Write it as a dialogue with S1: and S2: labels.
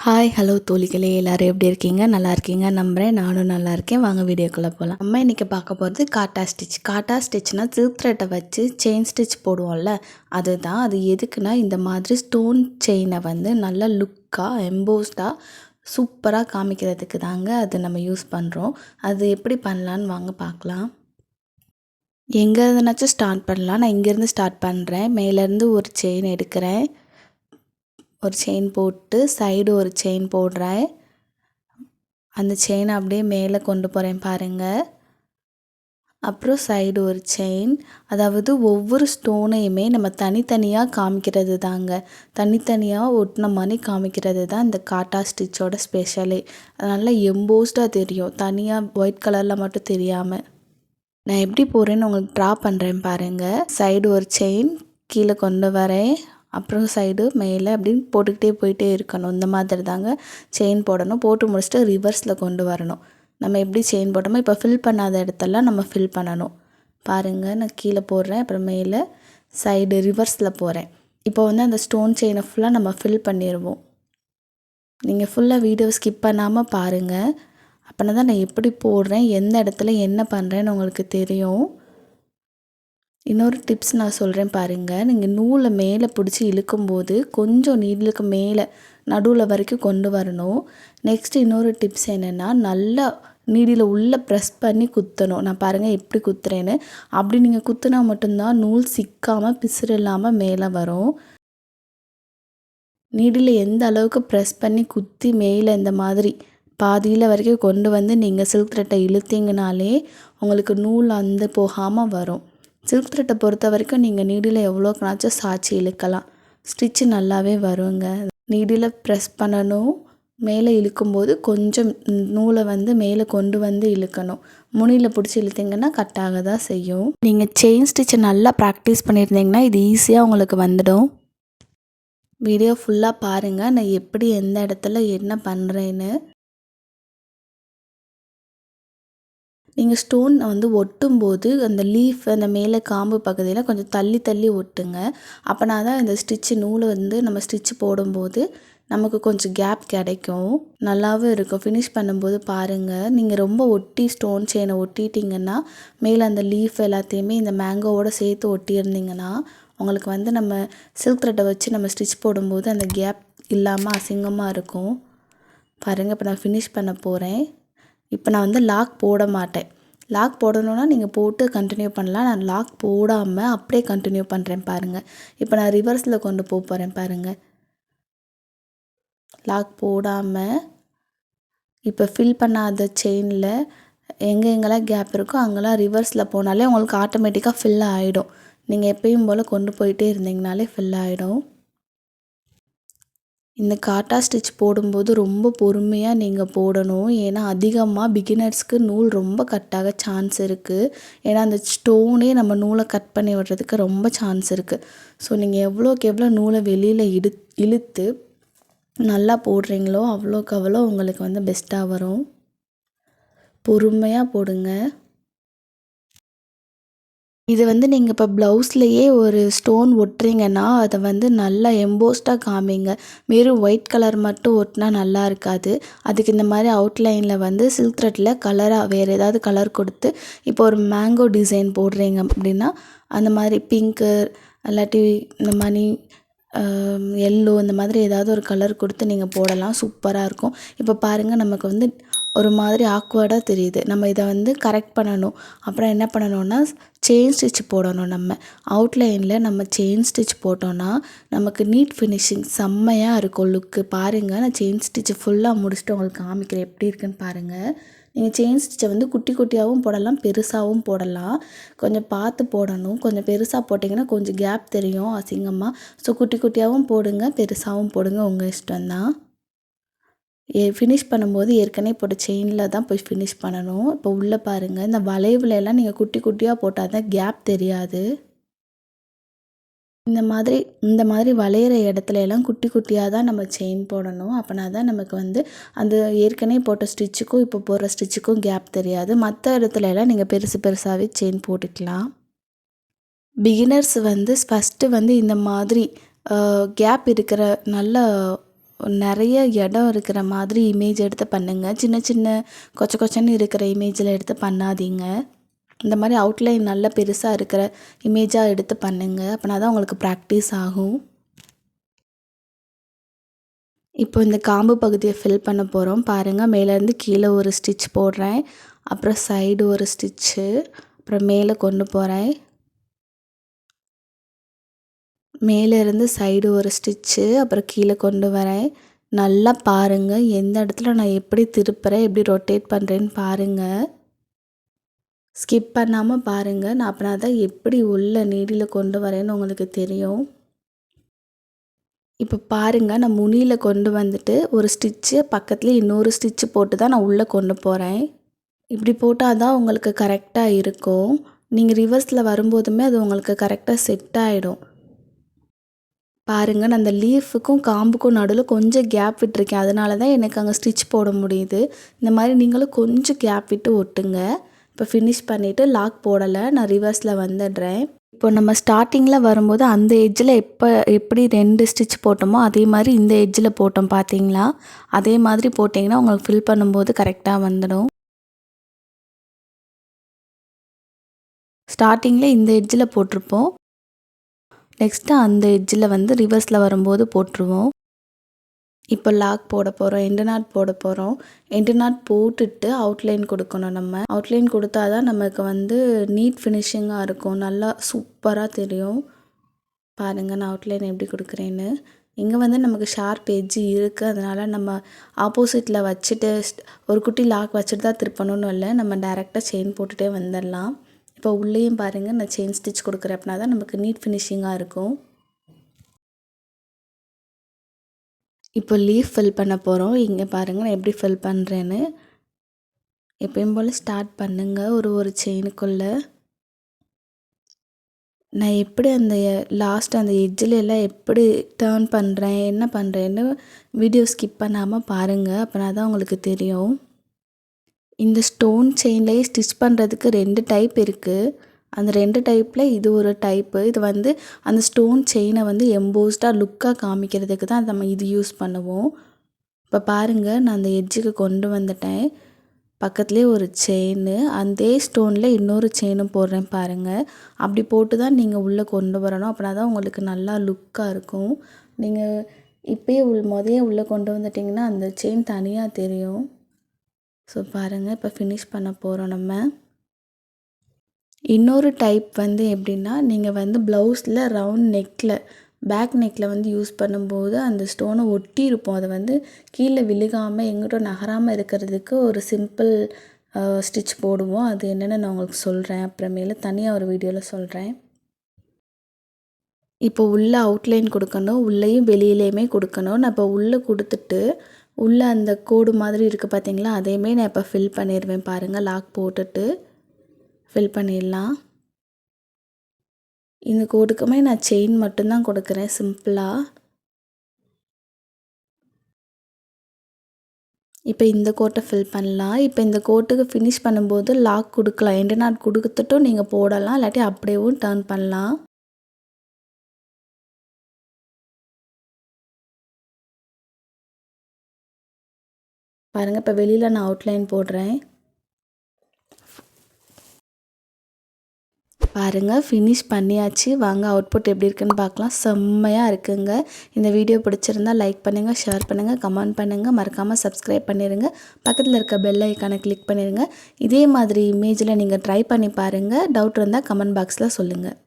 S1: Hi hello தோழிகளே, எல்லோரும் எப்படி இருக்கீங்க? நல்லா இருக்கீங்க நம்புகிறேன். நானும் நல்லா இருக்கேன். வாங்க வீடியோக்குள்ளே போகலாம். நம்ம இன்றைக்கி பார்க்க போகிறது காட்டா ஸ்டிச். காட்டா ஸ்டிச்னால் சில்க் த்ரெட்டை வச்சு செயின் ஸ்டிச் போடுவோம்ல, அதுதான். அது எதுக்குன்னா இந்த மாதிரி ஸ்டோன் செயினை வந்து நல்லா லுக்காக எம்போஸ்டாக சூப்பராக காமிக்கிறதுக்கு தாங்க அது நம்ம யூஸ் பண்ணுறோம். அது எப்படி பண்ணலான்னு வாங்க பார்க்கலாம். எங்கே இருந்துனாச்சும் ஸ்டார்ட் பண்ணலாம். நான் இங்கேருந்து ஸ்டார்ட் பண்ணுறேன். மேலேருந்து ஒரு செயின் எடுக்கிறேன். ஒரு செயின் போட்டு சைடு ஒரு செயின் போடுறேன். அந்த செயினை அப்படியே மேலே கொண்டு போகிறேன் பாருங்கள். அப்புறம் சைடு ஒரு செயின். அதாவது ஒவ்வொரு ஸ்டோனையுமே நம்ம தனித்தனியாக காமிக்கிறது தாங்க. தனித்தனியாக ஒட்டின மாதிரி காமிக்கிறது தான் இந்த காட்டா ஸ்டிச்சோட ஸ்பெஷலே. அதனால் எம்போஸ்டாக தெரியும், தனியாக ஒயிட் கலரில் மட்டும் தெரியாமல். நான் எப்படி போகிறேன்னு உங்களுக்கு ட்ரா பண்ணுறேன் பாருங்கள். சைடு ஒரு செயின் கீழே கொண்டு வரேன். அப்புறம் சைடு மேலே அப்படின்னு போட்டுக்கிட்டே போயிட்டே இருக்கணும். இந்த மாதிரி தாங்க செயின் போடணும். போட்டு முடிச்சுட்டு ரிவர்ஸில் கொண்டு வரணும். நம்ம எப்படி செயின் போட்டோமோ இப்போ ஃபில் பண்ணாத இடத்தெல்லாம் நம்ம ஃபில் பண்ணணும். பாருங்கள், நான் கீழே போடுறேன். அப்புறம் மேலே சைடு ரிவர்ஸில் போகிறேன். இப்போ வந்து அந்த ஸ்டோன் செயினை ஃபுல்லாக நம்ம ஃபில் பண்ணிடுவோம். நீங்கள் ஃபுல்லாக வீடியோ ஸ்கிப் பண்ணாமல் பாருங்கள். அப்படின்னா தான் நான் எப்படி போடுறேன், எந்த இடத்துல என்ன பண்ணுறேன்னு உங்களுக்கு தெரியும். இன்னொரு டிப்ஸ் நான் சொல்கிறேன் பாருங்கள். நீங்கள் நூலை மேலே பிடிச்சி இழுக்கும்போது கொஞ்சம் நீடிலுக்கு மேலே நடுவில் வரைக்கும் கொண்டு வரணும். நெக்ஸ்ட் இன்னொரு டிப்ஸ் என்னென்னா, நல்லா நீடியில் உள்ளே ப்ரெஸ் பண்ணி குத்தணும். நான் பாருங்கள் எப்படி குத்துறேன்னு. அப்படி நீங்கள் குத்துனா மட்டும்தான் நூல் சிக்காமல் பிசுறு இல்லாமல் மேலே வரும். நீடில் எந்த அளவுக்கு ப்ரெஸ் பண்ணி குத்தி மேலே இந்த மாதிரி பாதியில் வரைக்கும் கொண்டு வந்து நீங்கள் சில்க் த்ரெட்டை இழுத்தீங்கனாலே உங்களுக்கு நூல் அந்த போகாமல் வரும். சில்க் த்ரெட்டை பொறுத்த வரைக்கும் நீங்கள் நீடில் எவ்வளோக்குனாச்சும் சாய்ச்சி இழுக்கலாம். ஸ்டிச்சு நல்லாவே வருங்க. நீடில் ப்ரெஸ் பண்ணணும். மேலே இழுக்கும்போது கொஞ்சம் நூலை வந்து மேலே கொண்டு வந்து இழுக்கணும். முனியில் பிடிச்சி இழுத்திங்கன்னா கட்டாக தான் செய்யும். நீங்கள் செயின் ஸ்டிச்சை நல்லா ப்ராக்டிஸ் பண்ணியிருந்தீங்கன்னா இது ஈஸியாக உங்களுக்கு வந்துடும். வீடியோ ஃபுல்லாக பாருங்கள், நான் எப்படி எந்த இடத்துல என்ன பண்ணுறேன்னு. நீங்கள் ஸ்டோன் வந்து ஒட்டும்போது அந்த லீஃப் அந்த மேலே காம்பு பகுதியில் கொஞ்சம் தள்ளி தள்ளி ஒட்டுங்க. அப்போனா தான் இந்த ஸ்டிச்சு நூலை வந்து நம்ம ஸ்டிச்சு போடும்போது நமக்கு கொஞ்சம் கேப் கிடைக்கும், நல்லாவும் இருக்கும். ஃபினிஷ் பண்ணும்போது பாருங்கள், நீங்கள் ரொம்ப ஒட்டி ஸ்டோன் செயினை ஒட்டிட்டிங்கன்னா மேலே அந்த லீஃப் எல்லாத்தையுமே இந்த மேங்கோவோடு சேர்த்து ஒட்டியிருந்தீங்கன்னா உங்களுக்கு வந்து நம்ம சில்க் த்ரெட்டை வச்சு நம்ம ஸ்டிச் போடும்போது அந்த கேப் இல்லாமல் அசிங்கமாக இருக்கும். பாருங்கள், இப்போ நான் ஃபினிஷ் பண்ண போகிறேன். இப்போ நான் வந்து லாக் போட மாட்டேன். லாக் போடணுன்னா நீங்கள் போட்டு கண்டினியூ பண்ணலாம். நான் லாக் போடாமல் அப்படியே கண்டினியூ பண்ணுறேன் பாருங்கள். இப்போ நான் ரிவர்ஸில் கொண்டு போகிறேன் பாருங்கள். லாக் போடாமல் இப்போ ஃபில் பண்ணாத செயினில் எங்கெங்கெல்லாம் கேப் இருக்கோ அங்கெல்லாம் ரிவர்ஸில் போனாலே உங்களுக்கு ஆட்டோமேட்டிக்காக ஃபில் ஆகிடும். நீங்கள் எப்பயும் போல் கொண்டு போயிட்டே இருந்தீங்கனாலே ஃபில் ஆகிடும். இந்த காட்டா ஸ்டிச் போடும்போது ரொம்ப பொறுமையாக நீங்கள் போடணும். ஏன்னா அதிகமாக பிகினர்ஸ்க்கு நூல் ரொம்ப கட்டாக சான்ஸ் இருக்குது. ஏன்னா அந்த ஸ்டோனே நம்ம நூலை கட் பண்ணி விடுறதுக்கு ரொம்ப சான்ஸ் இருக்குது. ஸோ நீங்கள் எவ்வளோக்கு எவ்வளோ நூலை வெளியில் இழுத்து நல்லா போடுறீங்களோ அவ்வளோக்கு அவ்வளோ உங்களுக்கு வந்து பெஸ்ட்டாக வரும். பொறுமையாக போடுங்க. இது வந்து நீங்கள் இப்போ ப்ளவுஸ்லையே ஒரு ஸ்டோன் ஒட்டுறீங்கன்னா அதை வந்து நல்லா எம்போஸ்டாக காமிங்க. வெறும் ஒயிட் கலர் மட்டும் ஒட்டினா நல்லா இருக்காது. அதுக்கு இந்த மாதிரி அவுட்லைனில் வந்து சில்க் த்ரெட்டில் கலராக வேறு ஏதாவது கலர் கொடுத்து, இப்போ ஒரு மேங்கோ டிசைன் போடுறீங்க அப்படின்னா அந்த மாதிரி பிங்க்கு இல்லாட்டி இந்த மாதிரி எல்லோ இந்த மாதிரி ஏதாவது ஒரு கலர் கொடுத்து நீங்கள் போடலாம். சூப்பராக இருக்கும். இப்போ பாருங்கள், நமக்கு வந்து ஒரு மாதிரி ஆக்வர்டாக தெரியுது. நம்ம இதை வந்து கரெக்ட் பண்ணணும். அப்புறம் என்ன பண்ணணும்னா செயின் ஸ்டிச் போடணும். நம்ம அவுட்லைனில் நம்ம செயின் ஸ்டிச் போட்டோன்னா நமக்கு நீட் ஃபினிஷிங் செம்மையாக இருக்கும் லுக்கு. பாருங்கள், நான் செயின் ஸ்டிச் ஃபுல்லாக முடிச்சுட்டு உங்களுக்கு காமிக்கிறேன் எப்படி இருக்குன்னு பாருங்கள். நீங்கள் செயின் ஸ்டிச்சை வந்து குட்டி குட்டியாகவும் போடலாம், பெருசாகவும் போடலாம். கொஞ்சம் பார்த்து போடணும். கொஞ்சம் பெருசாக போட்டிங்கன்னா கொஞ்சம் கேப் தெரியும் அசிங்கமாக. ஸோ குட்டி குட்டியாகவும் போடுங்க, பெருசாகவும் போடுங்க, உங்கள் இஷ்டம்தான். ஃபினிஷ் பண்ணும்போது ஏற்கனவே போட்ட செயினில் தான் போய் ஃபினிஷ் பண்ணணும். இப்போ உள்ளே பாருங்கள், இந்த வளைவுல எல்லாம் நீங்கள் குட்டி குட்டியாக போட்டால் தான் கேப் தெரியாது. இந்த மாதிரி வளையிற இடத்துல எல்லாம் குட்டி குட்டியாக தான் நம்ம செயின் போடணும். அப்போனா தான் நமக்கு வந்து அந்த ஏற்கனவே போட்ட ஸ்டிச்சுக்கும் இப்போ போடுற ஸ்டிச்சுக்கும் கேப் தெரியாது. மற்ற இடத்துல எல்லாம் நீங்கள் பெருசு பெருசாகவே செயின் போட்டுக்கலாம். பிகினர்ஸ் வந்து ஃபஸ்ட்டு வந்து இந்த மாதிரி கேப் இருக்கிற நல்ல நிறைய இடம் இருக்கிற மாதிரி இமேஜ் எடுத்து பண்ணுங்கள். சின்ன சின்ன கொச்ச கொச்சன்னு இருக்கிற இமேஜில் எடுத்து பண்ணாதீங்க. இந்த மாதிரி அவுட்லைன் நல்ல பெருசாக இருக்கிற இமேஜாக எடுத்து பண்ணுங்கள். அப்படின்னா தான் உங்களுக்கு ப்ராக்டிஸ் ஆகும். இப்போ இந்த காம்பு பகுதியை ஃபில் பண்ண போகிறோம். பாருங்கள், மேலேருந்து கீழே ஒரு ஸ்டிச் போடுறேன், அப்புறம் சைடு ஒரு ஸ்டிச்சு, அப்புறம் மேலே கொண்டு போகிறேன், மேலேருந்து சைடு ஒரு ஸ்டிச்சு, அப்புறம் கீழே கொண்டு வரேன். நல்லா பாருங்கள், எந்த இடத்துல நான் எப்படி திருப்புறேன், எப்படி ரொட்டேட் பண்ணுறேன்னு பாருங்கள். ஸ்கிப் பண்ணாமல் பாருங்கள். நான் அப்படின்னா தான் எப்படி உள்ள நீடியில் கொண்டு வரேன்னு உங்களுக்கு தெரியும். இப்போ பாருங்கள், நான் முனியில் கொண்டு வந்துட்டு ஒரு ஸ்டிச்சு பக்கத்துலேயே இன்னொரு ஸ்டிச்சு போட்டு தான் நான் உள்ளே கொண்டு போகிறேன். இப்படி போட்டால் தான் உங்களுக்கு கரெக்டாக இருக்கும். நீங்கள் ரிவர்ஸில் வரும்போதுமே அது உங்களுக்கு கரெக்டாக செட் ஆகிடும். பாருங்கள், நான் அந்த லீஃபுக்கும் காம்புக்கும் நடுவில் கொஞ்சம் கேப் விட்டுருக்கேன். அதனால தான் எனக்கு அங்கே ஸ்டிச் போட முடியுது. இந்த மாதிரி நீங்களும் கொஞ்சம் கேப் விட்டு ஒட்டுங்க. இப்போ ஃபினிஷ் பண்ணிவிட்டு லாக் போடலை, நான் ரிவர்ஸில் வந்துடுறேன். இப்போ நம்ம ஸ்டார்டிங்கில் வரும்போது அந்த எட்ஜில் எப்படி 2 ஸ்டிச் போட்டோமோ அதே மாதிரி இந்த எட்ஜில் போட்டோம் பார்த்தீங்களா? அதே மாதிரி போட்டிங்கன்னா உங்களுக்கு ஃபில் பண்ணும்போது கரெக்டாக வந்துடும். ஸ்டார்டிங்கில் இந்த எட்ஜில் போட்டிருப்போம். நெக்ஸ்ட்டு அந்த எட்ஜில் ரிவர்ஸில் வரும்போது போட்டுருவோம். இப்போ லாக் போட போகிறோம், எண்டு நாட் போட போகிறோம். எண்டு நாட் போட்டுட்டு அவுட்லைன் கொடுக்கணும். நம்ம அவுட்லைன் கொடுத்தா தான் நமக்கு நீட் ஃபினிஷிங்காக இருக்கும், நல்லா சூப்பராக தெரியும். பாருங்கள், நான் அவுட்லைன் எப்படி கொடுக்குறேன்னு. இங்கே நமக்கு ஷார்ப் எட்ஜு இருக்குது, அதனால் நம்ம ஆப்போசிட்டில் வச்சுட்டு ஒரு குட்டி லாக் வச்சுட்டு தான் திருப்பணும்னு இல்லை, நம்ம டைரெக்டாக செயின் போட்டுகிட்டே வந்துடலாம். இப்போ உள்ளேயும் பாருங்கள், நான் செயின் ஸ்டிச் கொடுக்குறேன். அப்படின்னா தான் நமக்கு நீட் ஃபினிஷிங்காக இருக்கும். இப்போ லீஃப் ஃபில் பண்ண போகிறோம். இங்கே பாருங்கள், நான் எப்படி ஃபில் பண்ணுறேன்னு. எப்பயும் போல் ஸ்டார்ட் பண்ணுங்கள். ஒரு செயினுக்குள்ளே நான் எப்படி அந்த லாஸ்ட் அந்த எட்ஜில் எல்லாம் எப்படி டேர்ன் பண்ணுறேன், என்ன பண்ணுறேன்னு வீடியோ ஸ்கிப் பண்ணாமல் பாருங்கள். அப்படின்னா தான் உங்களுக்கு தெரியும். இந்த ஸ்டோன் செயின்லேயே ஸ்டிச் பண்ணுறதுக்கு 2 டைப் இருக்குது. அந்த 2 டைப்பில் இது ஒரு டைப்பு. இது அந்த ஸ்டோன் செயினை எம்போஸ்டாக லுக்காக காமிக்கிறதுக்கு தான் நம்ம இது யூஸ் பண்ணுவோம். இப்போ பாருங்கள், நான் அந்த எட்ஜுக்கு கொண்டு வந்துட்டேன். பக்கத்துலேயே ஒரு செயின்னு, அதே ஸ்டோனில் இன்னொரு செயினும் போடுறேன் பாருங்கள். அப்படி போட்டு தான் நீங்கள் உள்ளே கொண்டு வரணும். அப்படின்னா தான் உங்களுக்கு நல்லா லுக்காக இருக்கும். நீங்கள் இப்போயே முதல்ல உள்ளே கொண்டு வந்துட்டிங்கன்னா அந்த செயின் தனியாக தெரியும். ஸோ பாருங்கள், இப்போ ஃபினிஷ் பண்ண போகிறோம் நம்ம. இன்னொரு டைப் எப்படின்னா, நீங்கள் ப்ளவுஸில் ரவுண்ட் நெக்கில் பேக் நெக்கில் யூஸ் பண்ணும்போது அந்த ஸ்டோனை ஒட்டி இருப்போம். அதை கீழே விழுகாமல் எங்கிட்டும் நகராமல் இருக்கிறதுக்கு ஒரு சிம்பிள் ஸ்டிச் போடுவோம். அது என்னென்னு நான் உங்களுக்கு சொல்கிறேன், அப்புறமேல தனியாக ஒரு வீடியோவில் சொல்கிறேன். இப்போ உள்ளே அவுட்லைன் கொடுக்கணும், உள்ளேயும் வெளியிலையுமே கொடுக்கணும். நான் இப்போ உள்ளே கொடுத்துட்டு உள்ளே அந்த கோடு மாதிரி இருக்குது பார்த்தீங்களா, அதையுமே நான் இப்போ ஃபில் பண்ணிடுவேன். பாருங்கள், லாக் போட்டுட்டு ஃபில் பண்ணிடலாம். இந்த கோடுக்குமே நான் செயின் மட்டும்தான் கொடுக்குறேன் சிம்பிளாக. இப்போ இந்த கோட்டை ஃபில் பண்ணலாம். இப்போ இந்த கோட்டுக்கு ஃபினிஷ் பண்ணும்போது லாக் கொடுக்கலாம். எண்டு நாட் கொடுத்துட்டும் நீங்கள் போடலாம், இல்லாட்டி அப்படியேவும் டர்ன் பண்ணலாம். பாருங்கள், இப்போ வெளியில் நான் அவுட்லைன் போடுறேன். பாருங்கள், ஃபினிஷ் பண்ணியாச்சு. வாங்க அவுட்புட் எப்படி இருக்குன்னு பார்க்கலாம். செம்மையாக இருக்குங்க. இந்த வீடியோ பிடிச்சிருந்தால் லைக் பண்ணுங்கள், ஷேர் பண்ணுங்கள், கமெண்ட் பண்ணுங்கள், மறக்காமல் சப்ஸ்கிரைப் பண்ணிடுங்க. பக்கத்தில் இருக்க பெல் ஐக்கானை கிளிக் பண்ணிடுங்க. இதே மாதிரி இமேஜில் நீங்கள் ட்ரை பண்ணி பாருங்கள். டவுட் இருந்தால் கமெண்ட் பாக்ஸில் சொல்லுங்கள்.